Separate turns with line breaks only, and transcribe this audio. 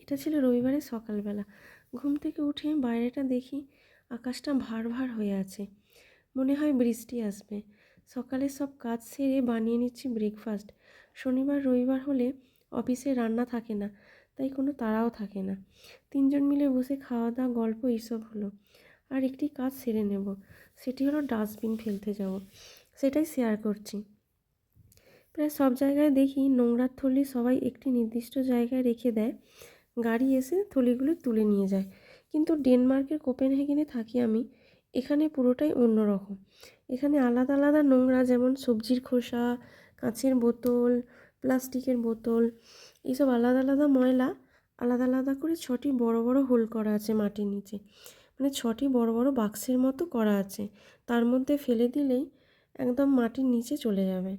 এটা ছিল রবিবারের সকালবেলা। ঘুম থেকে উঠে বাইরেটা দেখি আকাশটা ভার ভার হয়ে আছে, মনে হয় বৃষ্টি আসবে। সকালে সব কাজ সেরে বানিয়ে নিচ্ছি ব্রেকফাস্ট। শনিবার রবিবার হলে অফিসে রান্না থাকে না, তাই কোনো তাড়াও থাকে না। তিনজন মিলে বসে খাওয়া দাওয়া, গল্প এইসব হলো। আর একটি কাজ সেরে নেব, সেটি হলো ডাস্টবিন ফেলতে যাব, সেটাই শেয়ার করছি। প্রায় সব জায়গায় দেখি নোংরার থলি সবাই একটি নির্দিষ্ট জায়গায় রেখে দেয়, গাড়ি এসে থলিগুলো তুলে নিয়ে যায়। কিন্তু ডেনমার্কের কোপেনহেগেনে থাকি আমি, এখানে পুরোটাই অন্যরকম। এখানে আলাদা আলাদা নোংরা, যেমন সবজির খোসা, কাঁচের বোতল, প্লাস্টিকের বোতল, এইসব আলাদা আলাদা ময়লা আলাদা আলাদা করে 6টি বড় বড় হোল করা আছে মাটির নিচে। মানে 6টি বড় বাক্সের মতো করা আছে, তার মধ্যে ফেলে দিলেই একদম মাটির নিচে চলে যাবে।